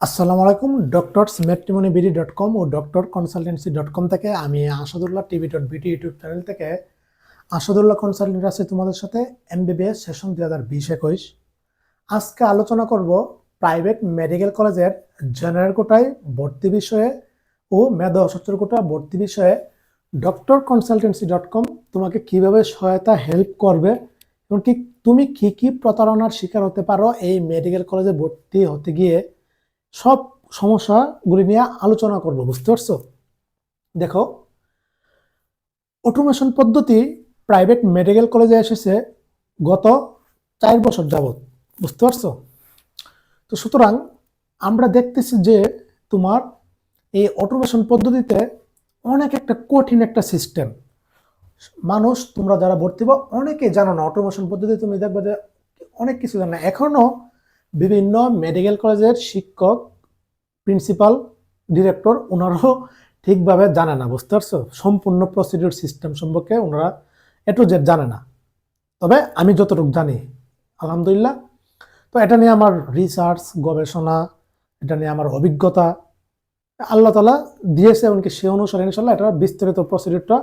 আসসালামু আলাইকুম। ডক্টরস ম্যাট্রিমনিবিডি.কম ও ডক্টর কনসালটেন্সি.কম থেকে আমি আসাদুল্লাহ টিভি.বিটি ইউটিউব চ্যানেল থেকে আসাদুল্লাহ কনসালটেন্ট আছি তোমাদের সাথে এমবিবিএস সেশন 2020-21। আজকে আলোচনা করব প্রাইভেট মেডিকেল কলেজের জেনারেল কোটায় ভর্তি বিষয়ে ও মেধা সচ্ছল কোটা ভর্তি বিষয়ে ডক্টর কনসালটেন্সি.কম তোমাকে কিভাবে সহায়তা হেল্প করবে এবং ঠিক তুমি কি কি প্রতারণার শিকার হতে পারো এই মেডিকেল কলেজে ভর্তি হতে গিয়ে সব সমস্যাগুলি নিয়ে আলোচনা করব। বুঝতে পারছো? দেখো, অটোমেশন পদ্ধতি প্রাইভেট মেডিকেল কলেজে এসেছে গত 4 বছর যাবত। বুঝতে পারছো? তো সুতরাং আমরা দেখতেছি যে তোমার এই অটোমেশন পদ্ধতিতে অনেক একটা কঠিন একটা সিস্টেম। মানুষ, তোমরা যারা ভর্তি হবো অনেকে জানো না অটোমেশন পদ্ধতি। তুমি দেখবে যে অনেক কিছু জানো না। এখনো বিভিন্ন মেডিকেল কলেজের শিক্ষক, প্রিন্সিপাল, ডিরেক্টর ওনারাও ঠিকভাবে জানে না। বুঝতে পারছো? সম্পূর্ণ প্রসিডিউর সিস্টেম সম্পর্কে ওনারা এ টু জেড জানে না। তবে আমি যতটুকু জানি আলহামদুলিল্লাহ। তো এটা নিয়ে আমার রিসার্চ, গবেষণা, এটা নিয়ে আমার অভিজ্ঞতা আল্লাহ তালা দিয়েছে, এমনকি সে অনুসারে ইনশাল্লাহ এটা বিস্তারিত প্রসিডিউরটা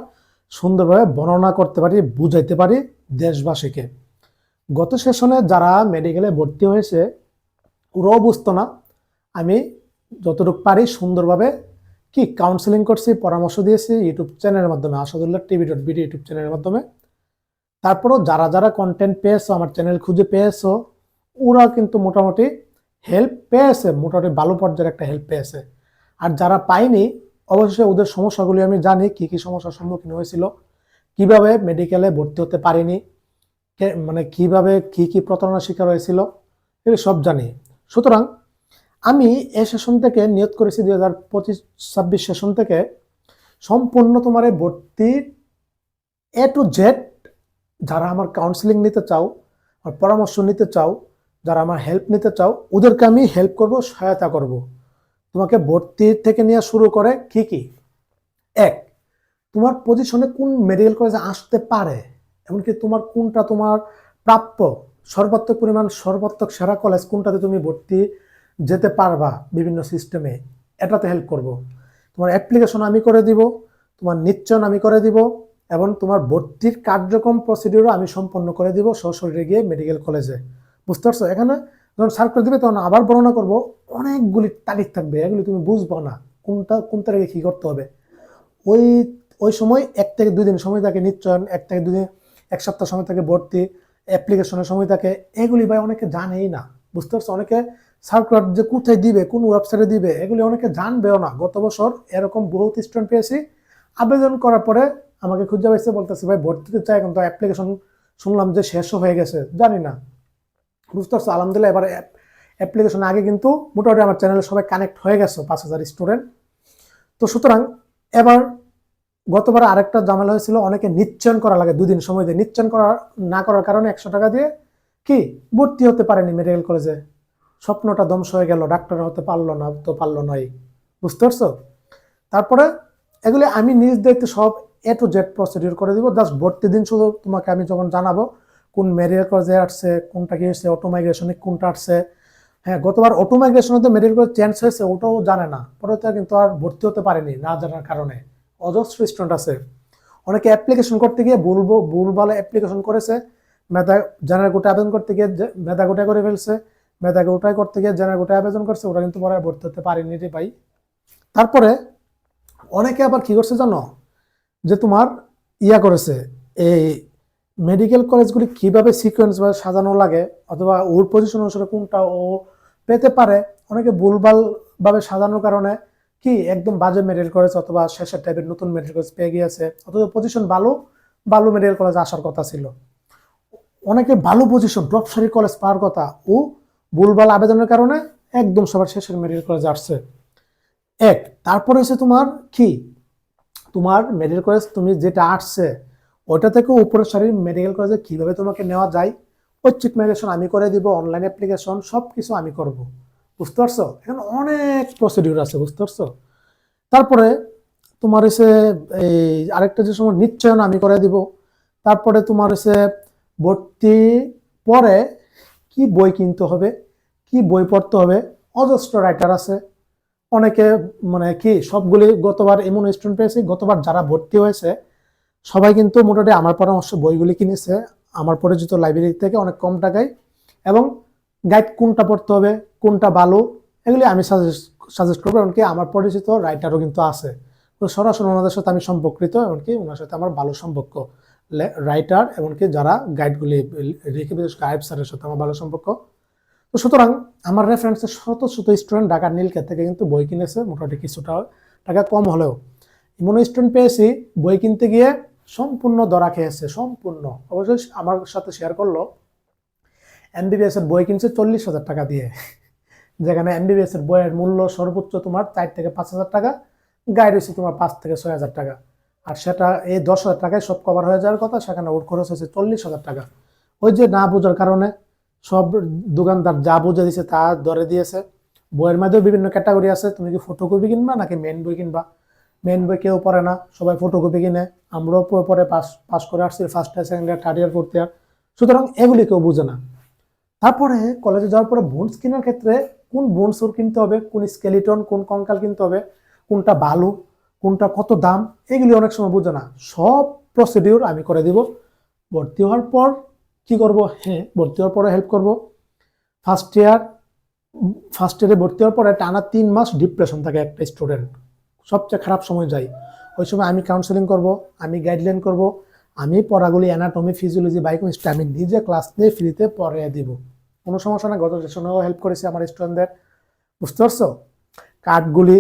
সুন্দরভাবে বর্ণনা করতে পারি, বুঝাইতে পারি দেশবাসীকে। গত সেশনে যারা মেডিকেলে ভর্তি হয়েছে ওরাও বুঝতো না। আমি যতটুকু পারি সুন্দরভাবে কাউন্সেলিং করছি, পরামর্শ দিয়েছি ইউটিউব চ্যানেলের মাধ্যমে, আসাদুল্লাহ টিভি.বিডি ইউটিউব চ্যানেলের মাধ্যমে। তারপরও যারা যারা কন্টেন্ট পেয়েছো, আমার চ্যানেল খুঁজে পেয়েছো, ওরা কিন্তু মোটামুটি হেল্প পেয়েছে, মোটামুটি ভালো পর্যায়ের একটা হেল্প পেয়েছে। আর যারা পায়নি অবশ্যই ওদের সমস্যাগুলি আমি জানি, কি কি সমস্যার সম্মুখীন হয়েছিল, কিভাবে মেডিকেলে ভর্তি হতে পারিনি, মানে কিভাবে কি কি প্রতারণার শিকার হয়েছিল, এগুলো সব জানি। সুতরাং আমি এই সেশন থেকে নিয়োগ করেছি 2025-26 সেশন থেকে সম্পূর্ণ তোমার এই ভর্তির এ টু জেড। যারা আমার কাউন্সিলিং নিতে চাও, আর পরামর্শ নিতে চাও, যারা আমার হেল্প নিতে চাও, ওদেরকে আমি হেল্প করব, সহায়তা করব। তোমাকে ভর্তি থেকে নিয়ে শুরু করে কি কি, এক, তোমার পজিশনে কোন মেডিকেল কলেজে আসতে পারে, এমনকি তোমার কোনটা তোমার প্রাপ্য, সর্বাত্মক পরিমাণ সর্বাত্মক সেরা কলেজ কোনটাতে তুমি ভর্তি যেতে পারবা বিভিন্ন সিস্টেমে, এটাতে হেল্প করব। তোমার অ্যাপ্লিকেশন আমি করে দিব, তোমার নিশ্চয়ন আমি করে দিব, এবং তোমার ভর্তির কার্যক্রম প্রসিডিউরও আমি সম্পন্ন করে দিব সশরীরে গিয়ে মেডিকেল কলেজে। বুঝতে পারছো? এখানে যখন সার্কুলার দিবে তখন আবার বর্ণনা করব, অনেকগুলি তারিখ থাকবে, এগুলি তুমি বুঝবো না কোনটা কোন তারিখে কী করতে হবে। ওই ওই সময় 1 থেকে 2 দিন সময় থাকে নিশ্চয়ন, 1 থেকে 2 দিন, 1 সপ্তাহ সময় থাকে ভর্তি, অ্যাপ্লিকেশনের সময় থাকে। এগুলি ভাই অনেকে জানেই না। বুঝতে পারছো? অনেকে সার্কুলার যে কোথায় দিবে, কোন ওয়েবসাইটে দিবে, এগুলি অনেকে জানবেও না। গত বছর এরকম বহুত স্টুডেন্ট পেয়েছি, আবেদন করার পরে আমাকে খুঁজে পাইছে, বলতেছে ভাই ভর্তিতে চাই, কিন্তু অ্যাপ্লিকেশন শুনলাম যে শেষও হয়ে গেছে, জানি না। বুঝতে পারছো? আলহামদুলিল্লাহ এবার অ্যাপ্লিকেশন আগে কিন্তু মোটামুটি আমার চ্যানেলে সবাই কানেক্ট হয়ে গেছে, 5,000 স্টুডেন্ট। তো সুতরাং এবার গতবার আরেকটা ঝামেলা হয়েছিল, অনেকে নিশ্চয়ন করা লাগে, 2 দিন সময় দিয়ে। নিশ্চয়ন করা না করার কারণে 100 টাকা দিয়ে ভর্তি হতে পারেনি মেডিকেল কলেজে। স্বপ্নটা ধ্বংস হয়ে গেল, ডাক্তার হতে পারলো না, তো পারলো নাই। বুঝতে পারছো? তারপরে এগুলি আমি নিজ দায়িত্বে সব এ টু জেড প্রসিডিউর করে দিব। জাস্ট ভর্তি দিন শুধু তোমাকে আমি যখন জানাবো কোন মেডিকেল কলেজে আসছে, কোনটা কি হয়েছে, অটো মাইগ্রেশনে কোনটা আসছে। হ্যাঁ, গতবার অটো মাইগ্রেশনে মেডিকেল কলেজ চেঞ্জ হয়েছে, ওটাও জানে না, পরে তো কিন্তু আর ভর্তি হতে পারেনি না জানার কারণে। অজস্র স্টুডেন্ট আছে, অনেকে অ্যাপ্লিকেশন করতে গিয়ে ভুলভাল অ্যাপ্লিকেশন করেছে, মেধা জেনারেল কোটায় আবেদন করতে গিয়ে মেধা কোটায় করে ফেলছে, মেধা কোটায় করতে গিয়ে জেনারেল কোটায় আবেদন করছে, ওরা কিন্তু পরে ভর্তি হতে পারেনি রে ভাই। তারপরে অনেকে আবার কি করছে জানো, যে তোমার করেছে, এই মেডিকেল কলেজগুলি কিভাবে সিকোয়েন্স বা সাজানো লাগে, অথবা ওর পজিশন অনুসারে কোনটা ও পেতে পারে, অনেকে ভুলভাল ভাবে সাজানোর কারণে একদম বাজে মেডিকেল কলেজ অথবা শেষের টাইপের নতুন মেডিকেল কলেজ পেয়ে গিয়েছে, অথবা পজিশন ভালো ভালো মেডিকেল কলেজ আসার কথা ছিল। অনেকে ভালো পজিশন ড্রপসারি কলেজ পাওয়ার কথা, ও ভুলভাল আবেদনের কারণে একদম সবার শেষের মেডিকেল কলেজ আসছে। তারপরে হচ্ছে তোমার মেডিকেল কলেজ তুমি যেটা আসছে ওটা থেকে উপরের সারির মেডিকেল কলেজে কিভাবে তোমাকে নেওয়া যায়, ঐচ্ছিক মাইগ্রেশন আমি করে দিব, অনলাইন অ্যাপ্লিকেশন সবকিছু আমি করব। বুঝতে পারছো? এখানে অনেক প্রসিডিউর আছে। বুঝতে পারছো? তারপরে তোমার এসে এই আরেকটা যে সময় নিশ্চয়ন আমি করে দিব। তারপরে তোমার এসে ভর্তি পরে কি বই কিনতে হবে, কি বই পড়তে হবে, অজস্র রাইটার আছে, অনেকে মানে কি সবগুলি গতবার এমন স্টুডেন্ট পেয়েছি, গতবার যারা ভর্তি হয়েছে সবাই কিন্তু মোটামুটি আমার পরামর্শ বইগুলি কিনেছে আমার পরিচিত লাইব্রেরি থেকে অনেক কম টাকায়, এবং গাইড কোনটা পড়তে হবে কোনটা ভালো এগুলি আমি সাজেস্ট করবো। এমনকি আমার পরিচিত রাইটারও কিন্তু আছে, তো সরাসরি ওনাদের সাথে আমি সম্পর্কিত, এমনকি ওনার সাথে আমার ভালো সম্পর্ক, রাইটার এমনকি যারা গাইডগুলি রেখে, বিশেষ করে আইব স্যারের সাথে আমার ভালো সম্পর্ক। তো সুতরাং আমার রেফারেন্সে শত শত স্টুডেন্ট ঢাকার নীলক্ষেত থেকে কিন্তু বই কিনেছে, মোটামুটি কিছুটা টাকা কম হলেও। এমন স্টুডেন্ট পেয়েছি বই কিনতে গিয়ে সম্পূর্ণ ধরা খেয়েছে, সম্পূর্ণ। অবশ্যই আমার সাথে শেয়ার করলো এমবিবিএস এর বই কিনছে 40,000 টাকা দিয়ে, যেখানে এমবিবিএস এর বইয়ের মূল্য সর্বোচ্চ তোমার 4 থেকে 5,000 টাকা, গাইড হচ্ছে তোমার 5 থেকে 6,000 টাকা, আর সেটা এই 10,000 টাকায় সব কভার হয়ে যাওয়ার কথা, সেখানে ওর খরচ হয়েছে 40,000 টাকা। ওই যে না বোঝার কারণে সব দোকানদার যা বুঝে দিয়েছে তা ধরে দিয়েছে। বইয়ের মধ্যেও বিভিন্ন ক্যাটাগরি আছে, তুমি কি ফটোকপি কিনবা নাকি মেন বই কিনবা। মেন বই কেউ পড়ে না, সবাই ফটোকপি কিনে, আমরাও পরে পাস করে আসছি first year, second year, third year, fourth year, সুতরাং এগুলি কেউ বুঝে না। তারপরে কলেজে যাওয়ার পরে বোনস কেনার ক্ষেত্রে কোন বোনস ওর কিনতে হবে, কোন স্কেলিটন, কোন কঙ্কাল কিনতে হবে, কোনটা ভালো, কোনটা কত দাম, এগুলি অনেক সময় বুঝে না। সব প্রসিডিউর আমি করে দিব। ভর্তি হওয়ার পর কি করব, হ্যাঁ ভর্তি হওয়ার পরে হেল্প করব। ফার্স্ট ইয়ারে ভর্তি হওয়ার পরে টানা 3 মাস ডিপ্রেশন থাকে একটা স্টুডেন্ট, সবচেয়ে খারাপ সময় যায়। ওই সময় আমি কাউন্সেলিং করব, আমি গাইডলাইন করব, আমি পড়াগুলি অ্যানাটমি, ফিজিওলজি, বায়োকেমিস্ট্রি আমি নিজে ক্লাস নিয়ে ফ্রিতে পড়িয়ে দিব, কোনো সমস্যা না। গত সেশনেও হেল্প করেছি আমার স্টুডেন্টদের, বুঝতে পারছো। কার্ডগুলি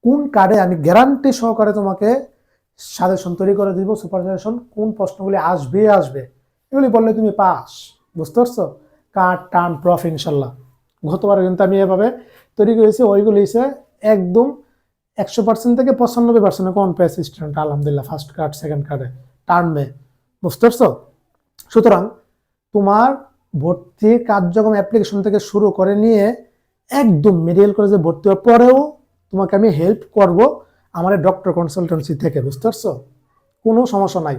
কোন কার্ডে আমি গ্যারান্টি সহকারে তোমাকে সাজেশন তৈরি করে দিব, সুপার সাজেশন, কোন প্রশ্নগুলি আসবে এগুলি বললে তুমি পাস, বুঝতে পারছো। কার্ড টার্ম প্রফ ইনশাল্লাহ গতবার কিন্তু আমি এভাবে তৈরি করেছি, ওইগুলি হচ্ছে একদম 100% থেকে 95% কম পেয়েছে স্টুডেন্ট আলহামদুলিল্লাহ, ফার্স্ট কার্ড সেকেন্ড কার্ডে টার্মে, বুঝতে পারছো। সুতরাং তোমার ভর্তি কার্যক্রম অ্যাপ্লিকেশন থেকে শুরু করে নিয়ে একদম মেডিকেল কলেজে ভর্তি হওয়ার পরেও তোমাকে আমি হেল্প করব আমার ডক্টর কনসালটেন্সি থেকে, বুঝতে পারছো, কোনো সমস্যা নাই।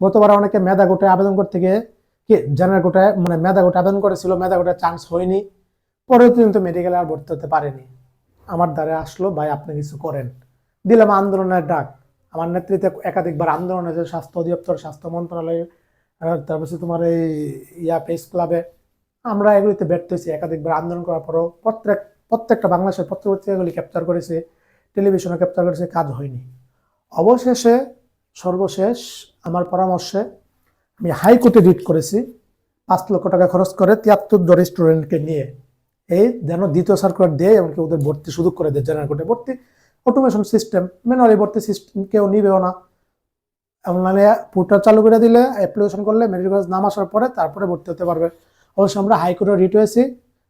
গতবার অনেকে মেধা কোটায় আবেদন করতে গিয়ে কি জেনারেল কোটায় মানে মেধা কোটায় আবেদন করেছিল, মেধা কোটায় চান্স হয়নি, পরেও কিন্তু মেডিকেলে আর ভর্তি হতে পারেনি। আমার দ্বারে আসলো, ভাই আপনি কিছু করেন, দিলাম আন্দোলনের ডাক। আমার নেতৃত্বে একাধিকবার আন্দোলন হয়েছে, স্বাস্থ্য অধিদপ্তর, স্বাস্থ্য মন্ত্রণালয়, তারপর তোমার এই প্রেস ক্লাবে, আমরা এগুলিতে ব্যর্থ হয়েছি। একাধিকবার আন্দোলন করার পরও প্রত্যেকটা বাংলাদেশের পত্রপত্রিকাগুলি ক্যাপচার করেছে, টেলিভিশনে ক্যাপচার করেছে, কাজ হয়নি। অবশেষে সর্বশেষ আমার পরামর্শে আমি হাইকোর্টে রিট করেছি 5 লক্ষ টাকা খরচ করে 73 জন স্টুডেন্টকে নিয়ে, এই যেন দ্বিতীয় সার্কুলার দিয়ে এমনকি ওদের ভর্তি সুযোগ করে দেয়। জেনারেল কোর্টে ভর্তি অটোমেশন সিস্টেম, ম্যানুয়ালি ভর্তি সিস্টেম কেউ নিবেও না, অনলাইনে পোর্টাল চালু করে দিলে অ্যাপ্লিকেশন করলে মেডিকেল কলেজ নাম আসার পরে তারপরে ভর্তি হতে পারবে। অবশ্যই আমরা হাইকোর্টে রিট হয়েছি,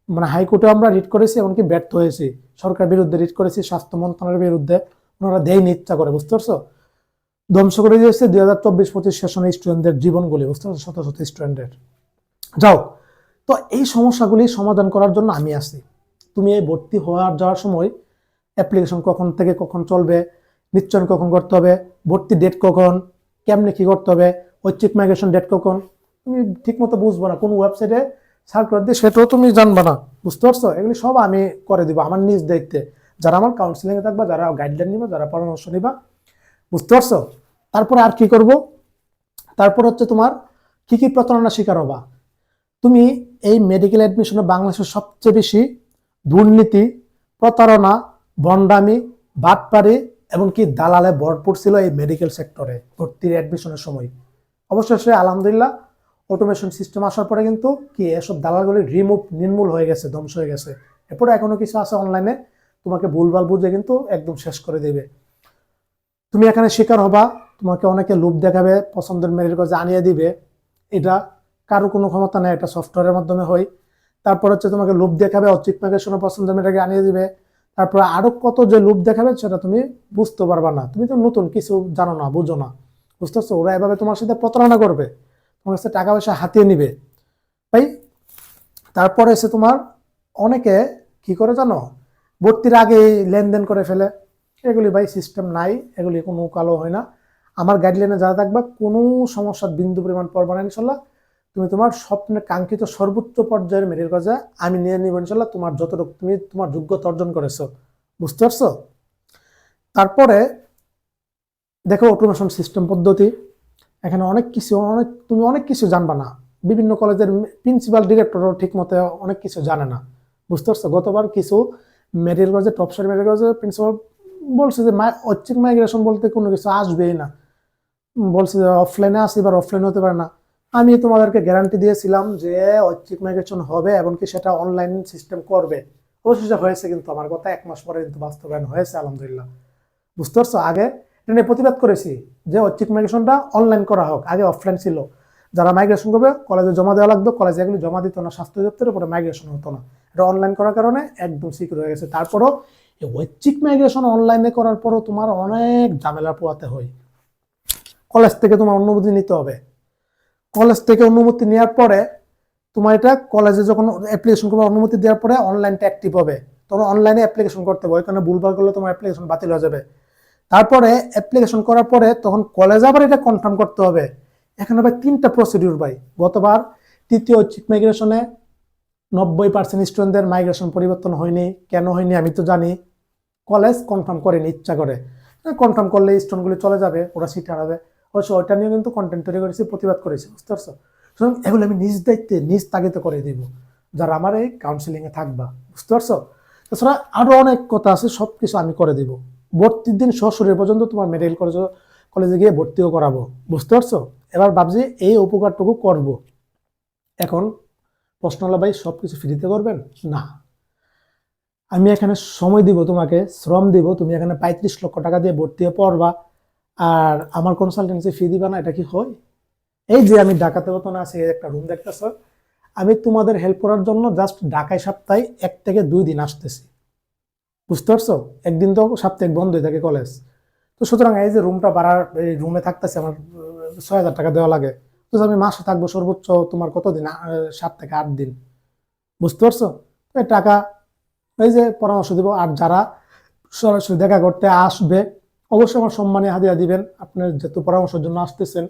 মানে হাইকোর্টে আমরা রিট করেছি, এমনকি ব্যর্থ হয়েছি, সরকারের বিরুদ্ধে রিট করেছি, স্বাস্থ্য মন্ত্রণালয়ের বিরুদ্ধে, ওনারা দেয়নি ইচ্ছা করে, বুঝতে পারছো। ধ্বংস করে দিয়েছে 2024-25 সেশনের স্টুডেন্টদের জীবনগুলি, বুঝতে পারছো, শত শত স্টুডেন্টের। যাও, তো এই সমস্যাগুলি সমাধান করার জন্য আমি আছি। তুমি এই ভর্তি যাওয়ার সময় অ্যাপ্লিকেশন কখন থেকে কখন চলবে, নিশ্চয়ন কখন করতে হবে, ভর্তি ডেট কখন, কেমনে কি করতে হবে, ঐচ্ছিক মাইগ্রেশন ডেট কখন, তুমি ঠিক মতো বুঝবো না, কোন ওয়েবসাইটে সার্কুলার দিয়ে সেটাও তুমি জানবা না, বুঝতে পারছো। এগুলি সব আমি করে দিব আমার নিজ দায়িত্বে, যারা আমার কাউন্সিলিংয়ে থাকবা, যারা গাইডলাইন নিবা, যারা পরামর্শ নিবা, বুঝতে পারছো। তারপরে আর কি করব, তারপর হচ্ছে তোমার কি কি প্রতারণা শিকার হবা। তুমি এই মেডিকেল অ্যাডমিশনে বাংলাদেশের সবচেয়ে বেশি দুর্নীতি, প্রতারণা, ভণ্ডামি, বাটপারি এবং কি দালালে ভরপুর ছিল এই মেডিকেল সেক্টরে ভর্তির অ্যাডমিশনের সময়। অবশেষে আলহামদুলিল্লাহ অটোমেশন সিস্টেম আসার পরে কিন্তু কি এসব দালালগুলি নির্মূল হয়ে গেছে, ধ্বংস হয়ে গেছে। এরপরে এখনো কিছু আছে অনলাইনে তোমাকে ভুলভাল বুঝে কিন্তু একদম শেষ করে দেবে। তুমি এখানে শিকার হবা, তোমাকে অনেকে লোভ দেখাবে, পছন্দের মেডিকেল কলেজে আনিয়ে দিবে, এটা কারো কোনো ক্ষমতা নেই, এটা সফটওয়্যারের মাধ্যমে হয়। তারপর হচ্ছে তোমাকে লোভ দেখাবে, অচিক মাইগ্রেশনে পছন্দের মেয়েটাকে আনিয়ে দিবে, তারপর আরো কত যে লোভ দেখাবে সেটা তুমি বুঝতে পারবা না, তুমি তো নতুন, কিছু জানো না, বুঝো না, বুঝতে পারছো। ওরা এভাবে তোমার সাথে প্রতারণা করবে, তোমার কাছে টাকা পয়সা হাতিয়ে নিবে ভাই। তারপরে এসে তোমার অনেকে কি করে জানো, ভর্তির আগে লেনদেন করে ফেলে, এগুলি ভাই সিস্টেম নাই, এগুলি কোনো কালো হয় না। আমার গাইডলাইনে যারা থাকবা কোনো সমস্যার বিন্দু পরিমাণ পড়বা না ইনশাল্লাহ। তুমি তোমার স্বপ্নের কাঙ্ক্ষিত সর্বোচ্চ পর্যায়ের মেডিকেল কলেজে আমি নিয়ে নিব ইনশাল্লাহ, তোমার যতটুকু তুমি তোমার যোগ্যতা অর্জন করেছো। বুঝতে পারছো? তারপরে দেখো অটোমেশন সিস্টেম পদ্ধতি, এখানে তুমি অনেক কিছু জানবা না। বিভিন্ন কলেজের প্রিন্সিপাল ডিরেক্টরও ঠিক মতো অনেক কিছু জানে না। বুঝতে পারছো? গতবার কিছু মেডিকেল কলেজে টপসারি মেডিকেল কলেজের প্রিন্সিপাল বলছে যে ঐচ্ছিক মাইগ্রেশন বলতে কোনো কিছু আসবেই না, বলছে যে অফলাইনে আসি বা অফলাইনে হতে পারে না। আমি তোমাদেরকে গ্যারান্টি দিয়েছিলাম যে ঐচ্ছিক মাইগ্রেশন হবে এবং কি সেটা অনলাইন সিস্টেম করবে। অবশেষে হয়েছে, কিন্তু আমার কথা 1 মাস পরে কিন্তু বাস্তবায়ন হয়েছে আলহামদুলিল্লাহ। বুঝতে পারছো? আগে এটা নিয়ে প্রতিবাদ করেছি যে ঐচ্ছিক মাইগ্রেশনটা অনলাইন করা হোক, আগে অফলাইন ছিল। যারা মাইগ্রেশন করবে কলেজে জমা দেওয়া লাগতো, কলেজে এগুলি জমা দিত না স্বাস্থ্য দপ্তরের, পরে মাইগ্রেশন হতো না। এটা অনলাইন করার কারণে একদম সিকিউর হয়ে গেছে। তারপরও এই ঐচ্ছিক মাইগ্রেশন অনলাইনে করার পরও তোমার অনেক ঝামেলা পোয়াতে হয়। কলেজ থেকে তোমার অনুমতি নিতে হবে। কলেজ থেকে অনুমতি নেওয়ার পরে তোমার এটা কলেজে যখন অ্যাপ্লিকেশন করবে, অনুমতি দেওয়ার পরে অনলাইনটা অ্যাক্টিভ হবে, তখন অনলাইনে অ্যাপ্লিকেশন করতে হবে। ওইখানে ভুলভাল করলে তোমার অ্যাপ্লিকেশন বাতিল হয়ে যাবে। তারপরে অ্যাপ্লিকেশন করার পরে তখন কলেজে আবার এটা কনফার্ম করতে হবে। এখানে ভাই 3টা প্রসিডিউর ভাই। গতবার তৃতীয় ঐচ্ছিক মাইগ্রেশনে 90% স্টুডেন্টদের মাইগ্রেশন পরিবর্তন হয়নি। কেন হয়নি আমি তো জানি, কলেজ কনফার্ম করেনি ইচ্ছা করে। কনফার্ম করলে স্টুডেন্টগুলি চলে যাবে, ওরা সিট হারাবে। অবশ্য ওইটা নিয়ে কিন্তু কন্টেন্ট তৈরি করেছি, প্রতিবাদ করেছি। বুঝতে পারছো? সুতরাং এগুলো আমি নিজ দায়িত্বে নিজ তাগিদে করে দিব যারা আমার এই কাউন্সিলিংয়ে থাকবা। বুঝতে পারছো? তাছাড়া আরো অনেক কথা আছে, সব কিছু আমি করে দিব। ভর্তির দিন সশরীর পর্যন্ত তোমার মেডিকেল কলেজে গিয়ে ভর্তিও করাবো। বুঝতে পারছো? এবার ভাবছি এই উপকারটুকু করব। এখন প্রশ্ন হলো ভাই সবকিছু ফ্রিতে করবেন? না, আমি এখানে সময় দিব, তোমাকে শ্রম দিব, তুমি এখানে 35 লক্ষ টাকা দিয়ে ভর্তি হয়ে পড়বা আর আমার কনসালটেন্সি ফি দিবা না? এটা কি হয়? এই যে আমি ঢাকাতে মতন আছি, একটা রুম দেখতেছো, আমি তোমাদের হেল্প করার জন্য জাস্ট ঢাকায় সপ্তাহে 1 থেকে 2 দিন আসতেছি। বুঝতে পারছো? একদিন তো সাপ্তাহিক বন্ধই থাকে কলেজ। তো সুতরাং এই যে রুমটা ভাড়ার, এই রুমে থাকতেছে আমার 6,000 টাকা দেওয়া লাগে। তো আমি মাসে থাকবো সর্বোচ্চ তোমার কতদিন? 7 থেকে 8 দিন। বুঝতে পারছো? এই টাকা এই যে পরামর্শ দিব। আর যারা সরাসরি দেখা করতে আসবে অবশ্যই আমার সম্মানে হাদিয়া দিবেন, আপনার যেহেতু পরামর্শের জন্য আসতেছেন।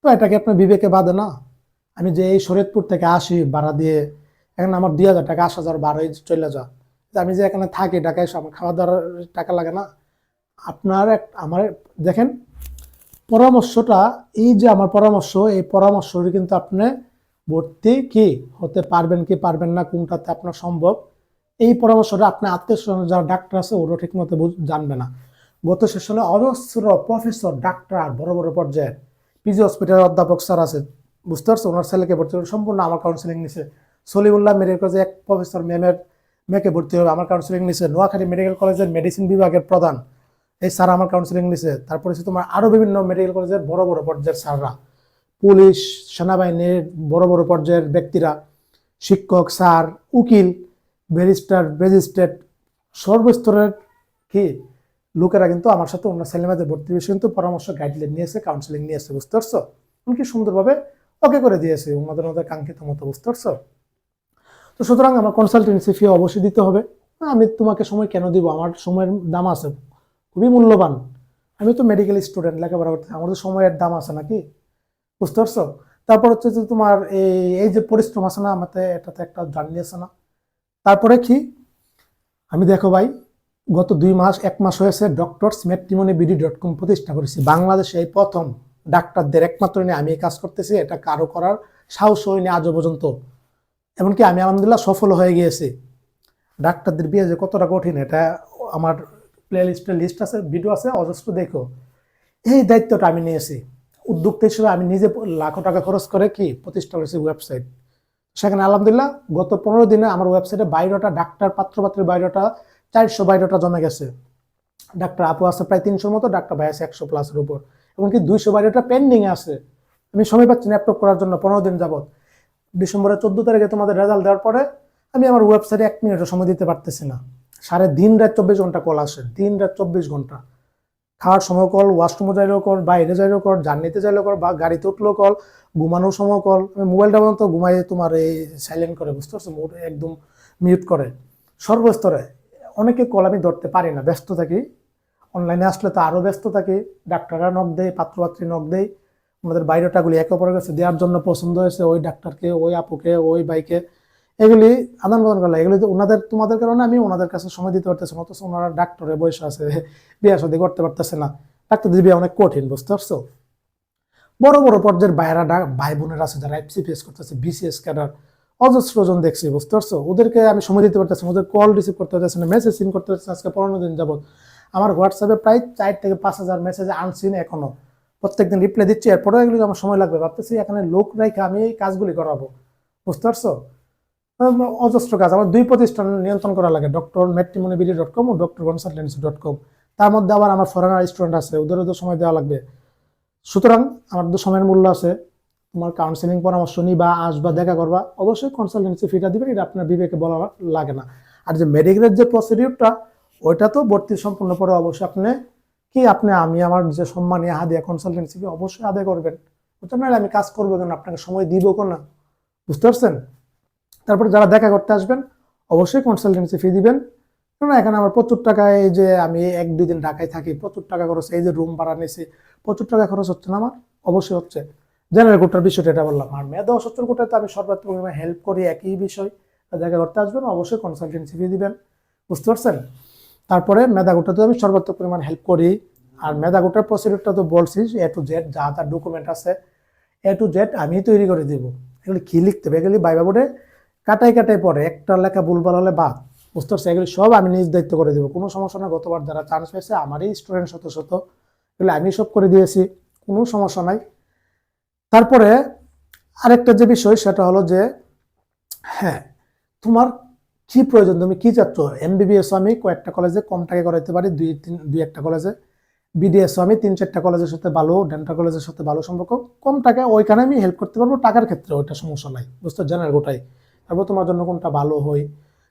তো এটাকে আপনার বিবেকে বাঁধে না? আমি যে এই শরীয়তপুর থেকে আসি ভাড়া দিয়ে, এখন আমার 2,000 টাকা আসা যাওয়ার ভাড়াই চলে যা, আমি যে এখানে থাকি ঢাকায়, আমার খাওয়া দাওয়ার টাকা লাগে না? আপনার আমার দেখেন পরামর্শটা, এই যে আমার পরামর্শ, এই পরামর্শটি কিন্তু আপনি ভর্তি কি হতে পারবেন কি পারবেন না, কোনটাতে আপনার সম্ভব, এই পরামর্শটা আপনার আত্মীয় স্বজন যারা ডাক্তার আছে ওরা ঠিক মতো জানবে না। গত সেশনে অজস্র প্রফেসর, ডাক্তার, বড় বড় পর্যায়ের পিজি হসপিটালের অধ্যাপক স্যার আছে। বুঝতে পারছো? ওনার ছেলেকে ভর্তি করে সম্পূর্ণ আমার কাউন্সিলিং নিছে। সলিমুল্লাহ মেডিকেল কলেজে এক প্রফেসর মেয়েকে ভর্তি হবে, আমার কাউন্সিলিং নিছে। নোয়াখালী মেডিকেল কলেজের মেডিসিন বিভাগের প্রধান এই স্যার আমার কাউন্সিলিং নিছে। তারপরে তোমার আরো বিভিন্ন মেডিকেল কলেজের বড় বড় পর্যায়ের স্যাররা, পুলিশ, সেনাবাহিনীর বড় বড় পর্যায়ের ব্যক্তিরা, শিক্ষক, স্যার, উকিল, ব্যারিস্টার, ম্যাজিস্ট্রেট, সর্বস্তরের কি লোকেরা কিন্তু আমার সাথে অন্য ছেলেমেয়েদের ভর্তি বিষয়ে কিন্তু পরামর্শ, গাইডলাইন নিয়েছে, কাউন্সিলিং নিয়েছে। বুঝতে পারছো? এমনকি সুন্দরভাবে ওকে করে দিয়েছে ওনাদের কাঙ্ক্ষিত মতো। বুঝতে পারছো? তো সুতরাং আমার কনসালটেন্সি ফি অবশ্যই দিতে হবে। আমি তোমাকে সময় কেন দিব? আমার সময়ের দাম আছে, খুবই মূল্যবান। আমি তো মেডিকেল স্টুডেন্ট, লেখাপড়া করতে, আমার তো সময়ের দাম আছে নাকি? বুঝতে পারছো? তারপর হচ্ছে যে তোমার এই যে পরিশ্রম আছে না আমাতে, এটাতে একটা জার্নি আছে না। তারপরে কি আমি দেখো ভাই, গত 1 মাস হয়েছে ডক্টরস ম্যাট্রিমনি বিডি.com প্রতিষ্ঠা করেছি। বাংলাদেশে এই প্রথম ডাক্তারদের একমাত্র নিয়ে আমি কাজ করতেছি, এটা কারো করার সাহস হয়নি আজও পর্যন্ত। এমনকি আমি আলহামদুলিল্লাহ সফল হয়ে গিয়েছি। ডাক্তারদের বিয়ে যে কতটা কঠিন এটা আমার প্লে লিস্ট আছে, ভিডিও আছে অজস্র, দেখো। এই দায়িত্বটা আমি নিয়েছি উদ্যোক্তা হিসেবে। আমি নিজে লাখো টাকা খরচ করে কি প্রতিষ্ঠা করেছি ওয়েবসাইট। সেখানে আলহামদুলিল্লাহ গত 15 দিনে আমার ওয়েবসাইটে 22টা ডাক্তার পাত্রপাত্রীর 400 জমে গেছে। ডাক্তার আপু আছে প্রায় 300-র মতো, ডাক্তার ভাই আছে 100+ উপর, এমনকি 222টা পেন্ডিং আছে। আমি সময় পাচ্ছি না অ্যাপ্রুভ করার জন্য 15 দিন যাবত। ডিসেম্বরের 14 তারিখে তোমাদের রেজাল্ট দেওয়ার পরে আমি আমার ওয়েবসাইটে 1 মিনিটও সময় দিতে পারতেছি না। দিন রাত 24 ঘন্টা কল আসে, দিন রাত 24 ঘন্টা। খাওয়ার সময় কল, ওয়াশরুমে যাইলেও কল, বাইরে যাইলেও কল, জার্নিতে যাইলেও কল, বা গাড়িতে উঠলেও কল, ঘুমানোর সময় কল। আমি মোবাইলটা পর্যন্ত ঘুমাই তোমার এই সাইলেন্ট করে, বুঝতে পারছো, একদম মিউট করে। সর্বস্তরে অনেকে কল আমি ধরতে পারি না, ব্যস্ত থাকি। অনলাইনে আসলে তো আরও ব্যস্ত থাকি, ডাক্তাররা নক দেয়, পাত্রপাত্রী নক দেয়। আমাদের বায়োডাটাগুলি একে অপরের কাছে দেওয়ার জন্য পছন্দ হয়েছে ওই ডাক্তারকে, ওই আপুকে, ওই ভাইকে, এগুলি আদান প্রদান করলাম। এগুলি তো ওনাদের, তোমাদের কারণে আমি ওনাদের কাছে সময় দিতে পারতেছি না, অথচ ওনারা ডাক্তারে বয়স আছে, বিয়ে শাদী করতে পারতেছে না। ডাক্তার বিয়ে অনেক কঠিন, বুঝতে পারছো? বড় বড় পর্যায়ের ভাই বোনেরা আছে যারা এফসি ফেস করতেছে, বিসিএস ক্যাডার, অজস্র জন দেখছি, বুঝতে পারছো? ওদেরকে আমি সময় দিতে পারতেছি না, ওদের কল রিসিভ করতে পারতেছি না, মেসেজ সিন করতে পারতেছি। আজকে 15 দিন যাবত আমার হোয়াটসঅ্যাপে প্রায় 4 থেকে 5,000 মেসেজ আনসিন এখনো, প্রত্যেকদিন রিপ্লাই দিচ্ছি, এরপরেও এগুলো আমার সময় লাগবে। ভাবতেছি এখানে লোক রেখে আমি এই কাজগুলি করাবো, বুঝতে পারছো? অজস্র কাজ আমার 2 প্রতিষ্ঠান নিয়ন্ত্রণ করা লাগে, drmatrimonyBD.com ও drconsultancy.com। তার মধ্যে আবার আমার ফরেনার স্টুডেন্ট আছে, ওদেরও তো সময় দেওয়া লাগবে। সুতরাং আমার তো সময়ের মূল্য আছে। তোমার কাউন্সিলিং পরামর্শ নিবা, আসবা, দেখা করবা, অবশ্যই কনসালটেন্সি ফিটা দিবেন, এটা আপনার বিবেকে বলা লাগে না। আর যে মেডিকেলের যে প্রসিডিউরটা, ওইটা তো ভর্তি সম্পূর্ণ পরে অবশ্যই আমি আমার যে সম্মানীয় হাদিয়া কনসালটেন্সি ফি অবশ্যই আদায় করবেন, বুঝতে পারলেন? আমি কাজ করবো কেন, আপনাকে সময় দিব কেন, বুঝতে পারছেন? তারপরে যারা দেখা করতে আসবেন অবশ্যই কনসালটেন্সি ফি দিবেন। কারণ এখানে আমার প্রচুর টাকা, এই যে আমি 1-2 দিন ঢাকায় থাকি, প্রচুর টাকা খরচ, এই যে রুম ভাড়া নিয়েছি, প্রচুর টাকা খরচ হচ্ছে না আমার? অবশ্যই হচ্ছে। জেনারেল কোটার বিষয়টা এটা বললাম। আর মেধা ও সচ্ছল কোটায় তো আমি সর্বাত্মক হেল্প করি, একই বিষয়। দেখা করতে আসবেন অবশ্যই কনসালটেন্সি ফি দিবেন, বুঝতে পারছেন? তারপরে মেধা কোটাতে আমি সর্বাত্মক পরিমাণ হেল্প করি। আর মেধা কোটার প্রসিডিউরটা তো বলছি, A to Z যা যা ডকুমেন্ট আছে A to Z আমি তৈরি করে দিব। এগুলি কি লিখতে হবে, এগুলি বাইবা বোর্ডে কাটাই পড়ে, একটা লেখা ভুলভাল হলে বাদ, বুঝতে পারছি? এগুলি সব আমি নিজ দায়িত্ব করে দেবো, কোনো সমস্যা না। গতবার যারা চান্স পেয়েছে আমারই স্টুডেন্ট শত শত, এগুলো আমি সব করে দিয়েছি, কোনো সমস্যা নাই। তারপরে আরেকটা যে বিষয় সেটা হলো যে, হ্যাঁ, তোমার কি প্রয়োজন, তুমি কি চাচ্ছ? MBBS আমি কয়েকটা কলেজে কম টাকা করাইতে পারি, দুই একটা কলেজে। BDS আমি 3-4টা কলেজের সাথে ভালো, ডেন্টাল কলেজের সাথে ভালো সম্পর্ক, কম টাকায় ওইখানে আমি হেল্প করতে পারবো, টাকার ক্ষেত্রে ওইটা সমস্যা নাই, বুঝতে? জেনারেল গোটাই। তারপর তোমার জন্য কোনটা ভালো হয়,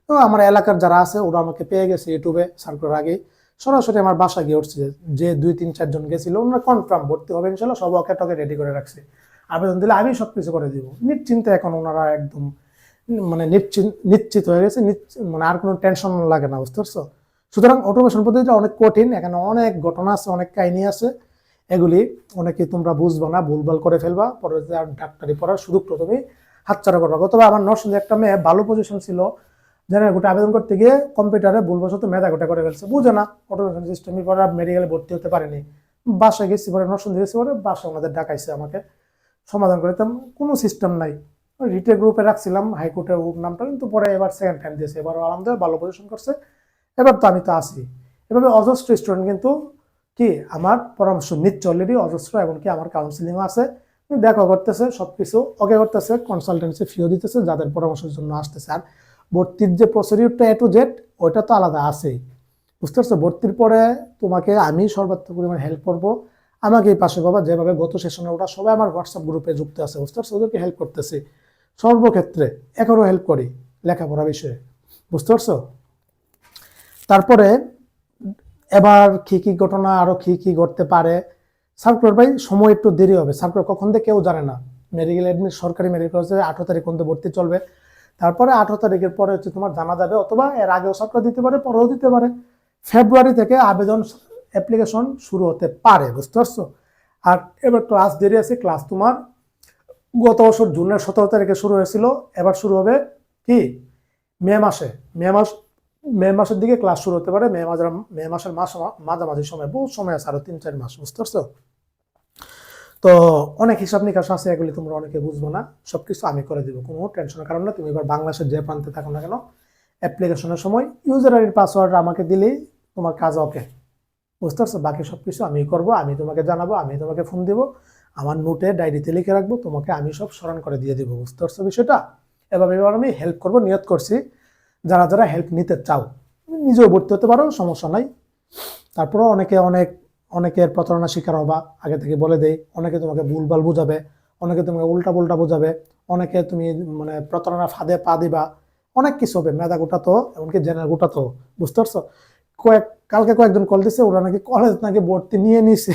তো আমার এলাকার যারা আছে ওরা আমাকে পেয়ে গেছে ইউটিউবে সার্চ করার আগে, সরাসরি আমার বাসা গিয়ে উঠছে, যে 2-3-4 জন গেছিল, ওনারা কনফার্ম ভর্তি হবে ইনশাল্লাহ, সব ওকে টকে রেডি করে রাখছে। আবেদন দিলে আমি সবকিছু করে দিব নিশ্চিন্তে। এখন ওনারা একদম মানে নিশ্চিত হয়ে গেছে, মানে আর কোনো টেনশন লাগে না, বুঝতে পারছো? সুতরাং অটোমেশন পদ্ধতিটা অনেক কঠিন, এখানে অনেক ঘটনা আছে, অনেক কাহিনী আছে, এগুলি অনেকে তোমরা বুঝবো না, ভুলভাল করে ফেলবা, পরে আর ডাক্তারি পড়ার সুযোগটা তুমি হাতছাড়া করবা। গতবার আমার নরসিংদী একটা মেয়ে ভালো পজিশন ছিল, জেনারেল কোটা আবেদন করতে গিয়ে কম্পিউটারে ভুলবশত মেধা কোটা করে ফেলছে, বুঝে না অটোমেশন সিস্টেমের পরে মেডিকেলে ভর্তি হতে পারেনি। বাসায় গেছি পরে, নরসিংদী গেছি পরে, বাসায় ওনাদের ডাকাইছে, আমাকে সমাধান করে, কোনো সিস্টেম নাই। রিটে গ্রুপে রাখছিলাম হাইকোর্টের নামটা, কিন্তু পরে এবার সেকেন্ড টাইম দিয়েছে, এবার আলহামদুলিল্লাহ ভালো পজিশন করছে, এবার তো আমি তো আছি। এভাবে অজস্র স্টুডেন্ট কিন্তু কি আমার পরামর্শ নিচ্ছে অলরেডি, অজস্র, এমনকি আমার কাউন্সিলিংও আছে, দেখা করতেছে, সবকিছু ওকে করতেছে, কনসালটেন্সি ফিও দিতেছে যাদের পরামর্শের জন্য আসতেছে। আর ভর্তির যে প্রসিডিউরটা A to Z ওইটা তো আলাদা আছেই, বুঝতে পারছো? ভর্তির পরে তোমাকে আমি সর্বাত্মক পরিমাণ হেল্প করবো, আমাকে এই পাশে বাবা, যেভাবে গত সেশনে ওটা সবাই আমার হোয়াটসঅ্যাপ গ্রুপে যুক্ত আছে, বুঝতে পারছো? ওদেরকে হেল্প করতেছি সর্বক্ষেত্রে, এখনো হেল্প করি লেখাপড়া বিষয়ে, বুঝতে পারছো? তারপরে এবার কি কি ঘটনা, আরো কি কি ঘটতে পারে, সার্কুলার ভাই সময় একটু দেরি হবে, সার্কুলার কখন থেকে কেউ জানে না। মেডিকেল অ্যাডমিট, সরকারি মেডিকেল কলেজে 18 তারিখ পর্যন্ত ভর্তি চলবে, তারপরে 18 তারিখের পরে হচ্ছে তোমার জানা যাবে, অথবা এর আগেও সার্কুলার দিতে পারে, পরেও দিতে পারে। ফেব্রুয়ারি থেকে আবেদন অ্যাপ্লিকেশন শুরু হতে পারে, বুঝতে পারছো? আর এবার ক্লাস দেরি আছে, ক্লাস তোমার গত বছর জুনের 17 তারিখে শুরু হয়েছিল, এবার শুরু হবে কি মে মাসে, মে মাসের দিকে ক্লাস শুরু হতে পারে, মে মাসের মাঝামাঝি সময়, বহু সময় আছে, আরো 3-4 মাস, বুঝতে পারছো? তো অনেক হিসাব নিকাশ আছে, এগুলি তোমরা অনেকে বুঝবো না, সবকিছু আমি করে দিব, কোনো টেনশনের কারণ না। তুমি এবার বাংলাদেশের যে প্রান্তে থাকো না কেন, অ্যাপ্লিকেশনের সময় ইউজার আইডি পাসওয়ার্ড আমাকে দিলেই তোমার কাজ ওকে, বুঝতে পারছো? বাকি সবকিছু আমি করব, আমি তোমাকে জানাবো, আমি তোমাকে ফোন দিব, আমার নোটে ডায়েরিতে লিখে রাখবো, তোমাকে আমি সব স্মরণ করে দিয়ে দিব, বুঝতে পারছো বিষয়টা? এবার আমি হেল্প করবো, নিয়ত করছি। যারা যারা হেল্প নিতে চাও নিজেও ভর্তি হতে পারো, সমস্যা নাই। তারপরেও অনেকের প্রতারণা শিকার হবা, আগে থেকে বলে দেই। অনেকে তোমাকে ভুলভাল বুঝাবে, অনেকে তোমাকে উল্টা পুল্টা বুঝাবে, অনেকে তুমি মানে প্রতারণা ফাঁদে পা দিবা, অনেক কিছু হবে। মেধা গোটা তো, এমনকি জেনারেল গোটা তো, বুঝতে পারছো? কালকে কয়েকজন কল দিচ্ছে, ওরা নাকি কলেজ নাকি ভর্তি নিয়ে নিছে,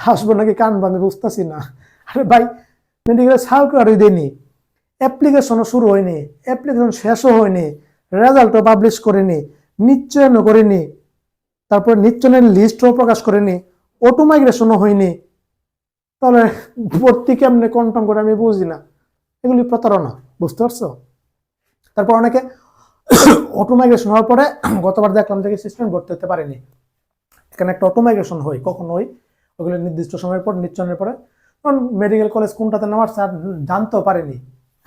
হাসবো নাকি কানবো আমি বুঝতেছি না। আরে ভাই, মেডিকেলের সার্কুলারই দেয়নি, অ্যাপ্লিকেশনও শুরু হয়নি, অ্যাপ্লিকেশন শেষও হয়নি, রেজাল্টও পাবলিশ করেনি, নিশ্চয়নও করেনি, তারপর নিশ্চয়নের লিস্টও প্রকাশ করেনি, অটো মাইগ্রেশনও হয়নি, তাহলে ভর্তি কেমনে কনফার্ম করে আমি বুঝি না, এগুলি প্রতারণা, বুঝতে পারছো? তারপর অনেকে অটোমাইগ্রেশন হওয়ার পরে গতবার দেখলাম যে সিস্টেম ভর্তি হতে পারেনি। এখানে একটা অটোমাইগ্রেশন হয়, কখন হয় ওগুলো নির্দিষ্ট সময়ের পর নিশ্চয়নের পরে, কারণ মেডিকেল কলেজ কোনটাতে নেওয়ার স্যার জানতেও পারেনি,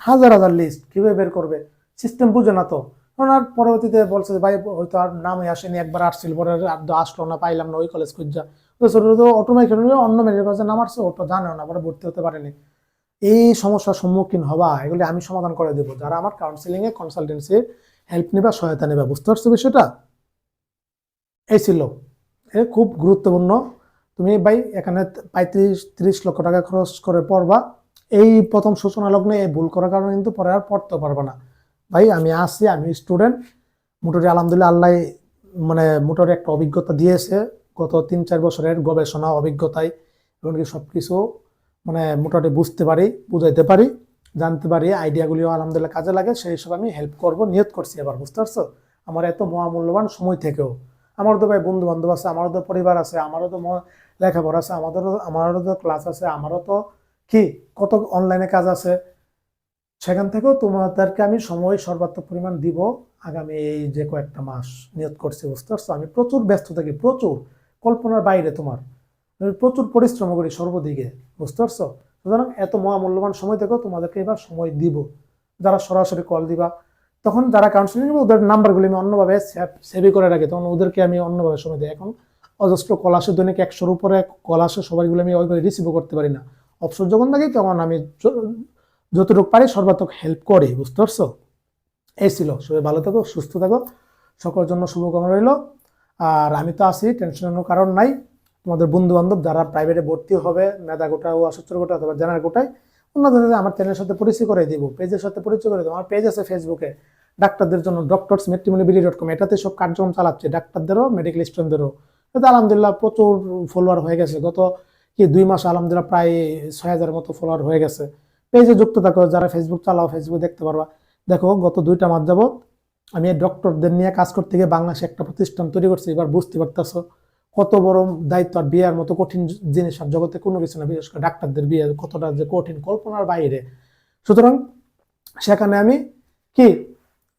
হাজার হাজার লিস্ট কিভাবে বের করবে, সিস্টেম বুঝে না তো। কারণ আর পরবর্তীতে বলছে যে ভাই হয়তো আর নামে আসেনি, একবার আসছিল পরে আর আসলো না, পাইলাম না ওই কলেজ খুঁজা, তো অটোমাইগ্রেশন অন্য মেডিকেল কলেজে নামারছে, ওটা জানেও না, পরে ভর্তি হতে পারেনি। এই সমস্যার সম্মুখীন হবা, এগুলি আমি সমাধান করে দেবো, যারা আমার কাউন্সিলিং এ কনসালটেন্সি হেল্প নিবা, সহায়তা নেবা, বুঝতে পারছো বিষয়টা? এই ছিল, এ খুব গুরুত্বপূর্ণ। তুমি ভাই এখানে 35-30 লক্ষ টাকা খরচ করে পড়বা, এই প্রথম সূচনা লগ্নে এই ভুল করার কারণে কিন্তু পরে আর পড়তে পারবে না। ভাই আমি আসছি, আমি স্টুডেন্ট, মোটামুটি আলহামদুলিল্লাহ আল্লাহ মানে মোটামুটি একটা অভিজ্ঞতা দিয়েছে, গত 3-4 বছরের গবেষণা অভিজ্ঞতায় এমনকি সবকিছু মানে মোটামুটি বুঝতে পারি, বুঝাইতে পারি, জানতে পারি, আইডিয়াগুলিও আলহামদুলিল্লাহ কাজে লাগে, সেই সব আমি হেল্প করব নিয়ত করছি এবার, বুঝতে পারছো? আমার এত মহামূল্যবান সময় থেকেও, আমারও তো ভাই বন্ধু বান্ধব আছে, আমারও তো পরিবার আছে, আমারও তো লেখাপড়া আছে, আমারও তো ক্লাস আছে, আমারও তো কি কত অনলাইনে কাজ আছে, সেখান থেকেও তোমাদেরকে আমি সময় সর্বাত্মক পরিমাণ দিব আগামী এই যে কয়েকটা মাস নিয়ত করছি, বুঝতে পারছো? আমি প্রচুর ব্যস্ত থাকি, প্রচুর, কল্পনার বাইরে তোমার, আমি প্রচুর পরিশ্রম করি সর্বদিকে, বুঝতে পারছো? সুতরাং এত মহামূল্যবান সময় থেকেও তোমাদেরকে এবার সময় দিব। যারা সরাসরি কল দিবা, তখন যারা কাউন্সিলিং নিবে ওদের নাম্বারগুলি আমি অন্যভাবে সেভই করে রাখি, তখন ওদেরকে আমি অন্যভাবে সময় দিই। এখন অজস্র কল আসে, দৈনিক 100-র উপরে কল আসে, সবাইগুলো আমি ওইভাবে রিসিভও করতে পারি না। অবসর যখন থাকি তখন আমি যতটুকু পারি সর্বাত্মক হেল্প করি, বুঝতে পারছো? এই ছিল, সবাই ভালো থাকো, সুস্থ থাকো, সকলের জন্য শুভকামনা রইল। আর আমি তো আছি, টেনশনের কারণ নাই। তোমাদের বন্ধু বান্ধব যারা প্রাইভেটে ভর্তি হবে, মেধা কোটা ও অসচ্ছর কোটা অথবা জেনারেল কোটায়, ওনাদের সাথে আমার চ্যানেলের সাথে পরিচয় করে দিব, পেজের সাথে পরিচয় করে দেবো। আমার পেজ আছে ফেসবুকে ডাক্তারদের জন্য, doctors@matrimony.com, এটাতে সব কার্যক্রম চালাচ্ছে, ডাক্তারদেরও মেডিকেল স্টুডেন্টদেরও। এতে আলহামদুলিল্লাহ প্রচুর ফলোয়ার হয়ে গেছে, গত 2 মাস আলহামদুলিল্লাহ প্রায় 6,000 মতো ফলোয়ার হয়ে গেছে। পেজে যুক্ত থাকো, যারা ফেসবুক চালাও ফেসবুক দেখতে পারবা। দেখো গত 2টা মাস যাবত আমি ডক্টরদের নিয়ে কাজ করতে গিয়ে বাংলাদেশে একটা প্রতিষ্ঠান তৈরি করছি, এবার বুঝতে পারতেছো কত বড় দায়িত্ব। আর বিয়ের মতো কঠিন জিনিস আর জগতে কোনো কিছু না, বিশেষ করে ডাক্তারদের বিয়ে কতটা যে কঠিন, কল্পনার বাইরে। সুতরাং সেখানে আমি কি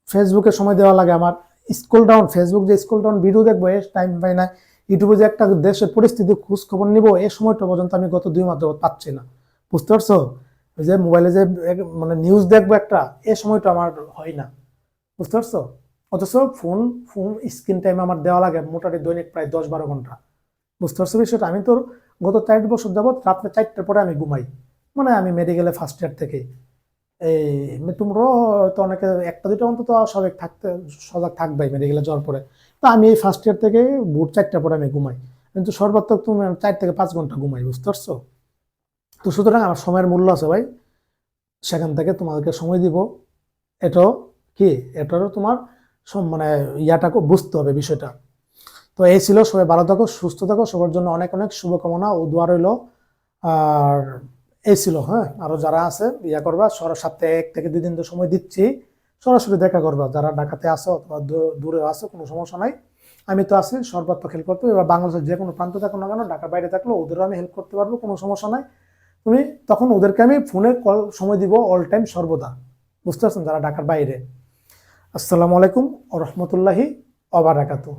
ফেসবুকে সময় দেওয়া লাগে আমার, স্কুল ডাউন ফেসবুক যে স্কুল ডাউন ভিডিও দেখবো এ টাইম পাই না, ইউটিউবে যে একটা দেশের পরিস্থিতি খোঁজ খবর নিবো এই সময়টা পর্যন্ত আমি গত 2 মাস যাবত পাচ্ছি না, বুঝতে পারছো? ওই যে মোবাইলে যে মানে নিউজ দেখবো একটা, এই সময়টা আমার হয় না, বুঝতে পারছো? অথচ ফোন ফোন স্ক্রিন টাইম আমার দেওয়া লাগে মোটামুটি দৈনিক প্রায় 10-12 ঘন্টা, বুঝতে পারছো বিষয়টা? আমি তোর গত 4 বছর যাবত রাত্রে 4টার পরে আমি ঘুমাই, মানে আমি মেডিকেলে ফার্স্ট ইয়ার থেকে। এই তোমরাও তো অনেকে 1টা-2টা অন্তত সজাগ থাকতে সজাগ থাকবে মেডিকেলে যাওয়ার পরে। তো আমি এই ফার্স্ট ইয়ার থেকে ভোর 4টার পরে আমি ঘুমাই, কিন্তু সর্বাত্মক তুমি 4 থেকে 5 ঘন্টা ঘুমাই, বুঝতে পারছো? তো সুতরাং আমার সময়ের মূল্য আছে ভাই, সেখান থেকে তোমাদেরকে সময় দিব। এটাও কি, এটারও তোমার মানে ইয়াটা বুঝতে হবে বিষয়টা। তো এই ছিল, সবাই ভালো থাকো, সুস্থ থাকো, সবার জন্য অনেক অনেক শুভকামনা ও দোয়া রইল। আর এই ছিল, হ্যাঁ, আরো যারা আছে ইয়া করবা, সপ্তাহে 1 থেকে 2 দিন তো সময় দিচ্ছি, সরাসরি দেখা করবা, যারা ঢাকাতে আসো অথবা দূরে আসো, কোনো সমস্যা নাই, আমি তো আছি, সর্বাত্মক হেল্প করতে। এবার বাংলাদেশের যে কোনো প্রান্ত থাকো না কেন, ঢাকার বাইরে থাকলেও ওদেরও আমি হেল্প করতে পারবো, কোনো সমস্যা নাই। তুমি তখন ওদেরকে আমি ফোনে কল সময় দিব অল টাইম সর্বদা, বুঝতে পারছেন, যারা ঢাকার বাইরে। আসসালামু আলাইকুম ওয়া রাহমাতুল্লাহি ওয়া বারাকাতুহু।